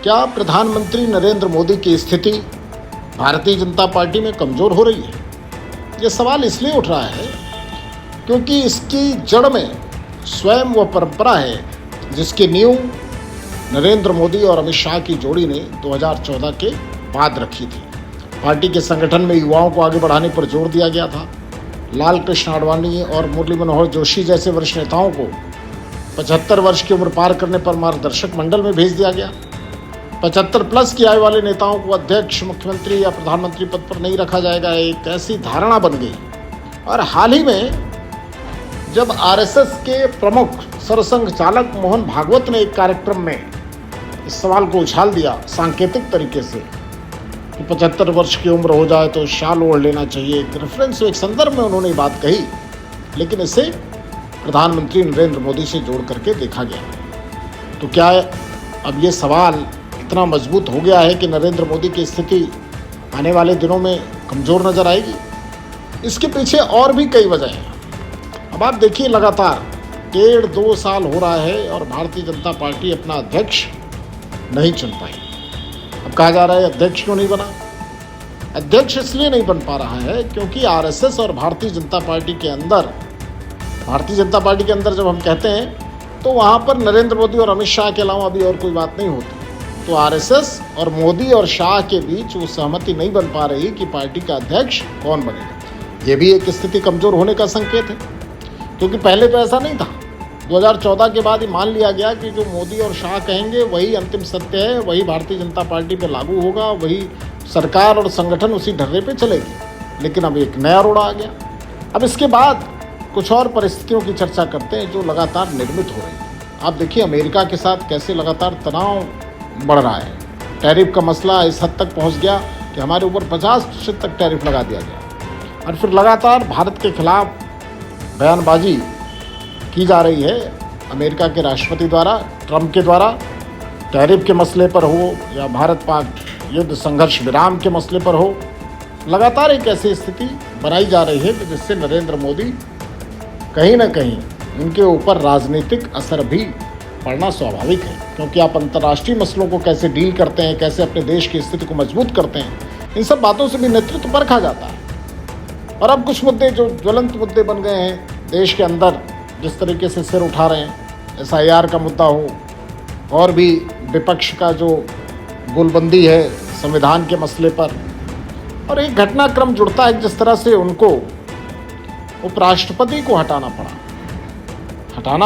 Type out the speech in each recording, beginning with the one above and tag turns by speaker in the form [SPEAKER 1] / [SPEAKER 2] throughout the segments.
[SPEAKER 1] क्या प्रधानमंत्री नरेंद्र मोदी की स्थिति भारतीय जनता पार्टी में कमज़ोर हो रही है? ये सवाल इसलिए उठ रहा है क्योंकि इसकी जड़ में स्वयं वह परंपरा है जिसकी नींव नरेंद्र मोदी और अमित शाह की जोड़ी ने 2014 के बाद रखी थी। पार्टी के संगठन में युवाओं को आगे बढ़ाने पर जोर दिया गया था। लाल कृष्ण आडवाणी और मुरली मनोहर जोशी जैसे वरिष्ठ नेताओं को 75 वर्ष की उम्र पार करने पर मार्गदर्शक मंडल में भेज दिया गया। 75 प्लस की आयु वाले नेताओं को अध्यक्ष, मुख्यमंत्री या प्रधानमंत्री पद पर नहीं रखा जाएगा, एक ऐसी धारणा बन गई। और हाल ही में जब आरएसएस के प्रमुख सरसंघ चालक मोहन भागवत ने एक कार्यक्रम में इस सवाल को उछाल दिया सांकेतिक तरीके से कि 75 वर्ष की उम्र हो जाए तो शाल ओढ़ लेना चाहिए, एक रेफरेंस, एक संदर्भ में उन्होंने बात कही, लेकिन इसे प्रधानमंत्री नरेंद्र मोदी से जोड़ करके देखा गया। तो क्या अब ये सवाल इतना मजबूत हो गया है कि नरेंद्र मोदी की स्थिति आने वाले दिनों में कमज़ोर नजर आएगी? इसके पीछे और भी कई वजह हैं। अब आप देखिए, लगातार 1.5-2 साल हो रहा है और भारतीय जनता पार्टी अपना अध्यक्ष नहीं चुन पाई। अब कहा जा रहा है अध्यक्ष क्यों नहीं बना? अध्यक्ष इसलिए नहीं बन पा रहा है क्योंकि आरएसएस और भारतीय जनता पार्टी के अंदर जब हम कहते हैं तो वहाँ पर नरेंद्र मोदी और अमित शाह के अलावा अभी और कोई बात नहीं होती। तो आरएसएस और मोदी और शाह के बीच वो सहमति नहीं बन पा रही कि पार्टी का अध्यक्ष कौन बनेगा। ये भी एक स्थिति कमज़ोर होने का संकेत है, क्योंकि पहले तो ऐसा नहीं था। 2014 के बाद ही मान लिया गया कि जो मोदी और शाह कहेंगे वही अंतिम सत्य है, वही भारतीय जनता पार्टी पे लागू होगा, वही सरकार और संगठन उसी ढर्रे पे चलेगी। लेकिन अब एक नया रोड़ा आ गया। अब इसके बाद कुछ और परिस्थितियों की चर्चा करते हैं जो लगातार निर्मित हो रही है। आप देखिए अमेरिका के साथ कैसे लगातार तनाव बढ़ रहा है। टैरिफ का मसला इस हद तक पहुँच गया कि हमारे ऊपर 50% तक टैरिफ लगा दिया गया। और फिर लगातार भारत के खिलाफ बयानबाजी की जा रही है अमेरिका के राष्ट्रपति द्वारा, ट्रंप के द्वारा, टैरिफ के मसले पर हो या भारत पाक युद्ध संघर्ष विराम के मसले पर हो। लगातार एक ऐसी स्थिति बनाई जा रही है कि जिससे नरेंद्र मोदी कहीं ना कहीं उनके ऊपर राजनीतिक असर भी पड़ना स्वाभाविक है, क्योंकि आप अंतर्राष्ट्रीय मसलों को कैसे डील करते हैं, कैसे अपने देश की स्थिति को मजबूत करते हैं, इन सब बातों से भी नेतृत्व परखा जाता है। और अब कुछ मुद्दे जो ज्वलंत मुद्दे बन गए हैं देश के अंदर, जिस तरीके से सिर उठा रहे हैं, SIR का मुद्दा हो और भी विपक्ष का जो गोलबंदी है संविधान के मसले पर, और एक घटनाक्रम जुड़ता है जिस तरह से उनको उपराष्ट्रपति को हटाना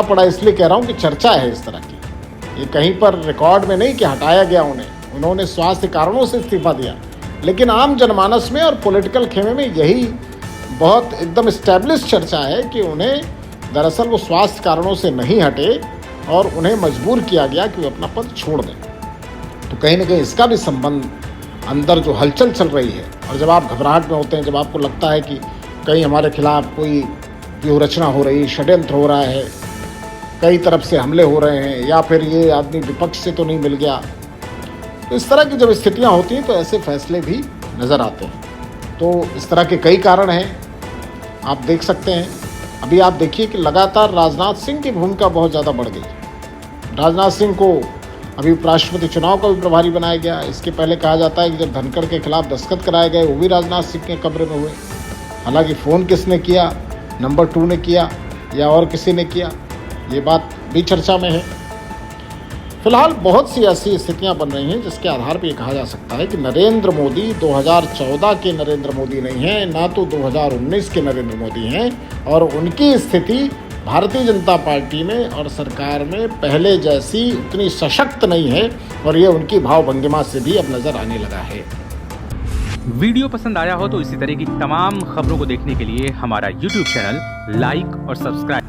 [SPEAKER 1] पड़ा इसलिए कह रहा हूँ कि चर्चा है इस तरह की। ये कहीं पर रिकॉर्ड में नहीं कि हटाया गया उन्होंने स्वास्थ्य कारणों से इस्तीफा दिया, लेकिन आम जनमानस में और पॉलिटिकल खेमे में यही बहुत एकदम इस्टेब्लिश चर्चा है कि उन्हें दरअसल वो स्वास्थ्य कारणों से नहीं हटे और उन्हें मजबूर किया गया कि वे अपना पद छोड़ दें। तो कहीं ना कहीं इसका भी संबंध, अंदर जो हलचल चल रही है, और जब आप घबराहट में होते हैं, जब आपको लगता है कि कहीं हमारे खिलाफ कोई व्यूहरचना हो रही, षड्यंत्र हो रहा है, कई तरफ से हमले हो रहे हैं, या फिर ये आदमी विपक्ष से तो नहीं मिल गया, तो इस तरह की जब स्थितियाँ होती हैं तो ऐसे फैसले भी नज़र आते हैं। तो इस तरह के कई कारण हैं, आप देख सकते हैं। अभी आप देखिए कि लगातार राजनाथ सिंह की भूमिका बहुत ज़्यादा बढ़ गई। राजनाथ सिंह को अभी उपराष्ट्रपति चुनाव का भी प्रभारी बनाया गया। इसके पहले कहा जाता है कि जब धनखड़ के खिलाफ दस्तखत कराए गए वो भी राजनाथ सिंह के कमरे में हुए। हालांकि फ़ोन किसने किया, नंबर 2 ने किया या और किसी ने किया, ये बात भी चर्चा में है। फिलहाल बहुत सी ऐसी स्थितियां बन रही हैं जिसके आधार पर यह कहा जा सकता है कि नरेंद्र मोदी 2014 के नरेंद्र मोदी नहीं हैं, ना तो 2019 के नरेंद्र मोदी हैं, और उनकी स्थिति भारतीय जनता पार्टी में और सरकार में पहले जैसी उतनी सशक्त नहीं है, और ये उनकी भावभंगिमा से भी अब नजर आने लगा है।
[SPEAKER 2] वीडियो पसंद आया हो तो इसी तरह की तमाम खबरों को देखने के लिए हमारा YouTube चैनल लाइक और सब्सक्राइब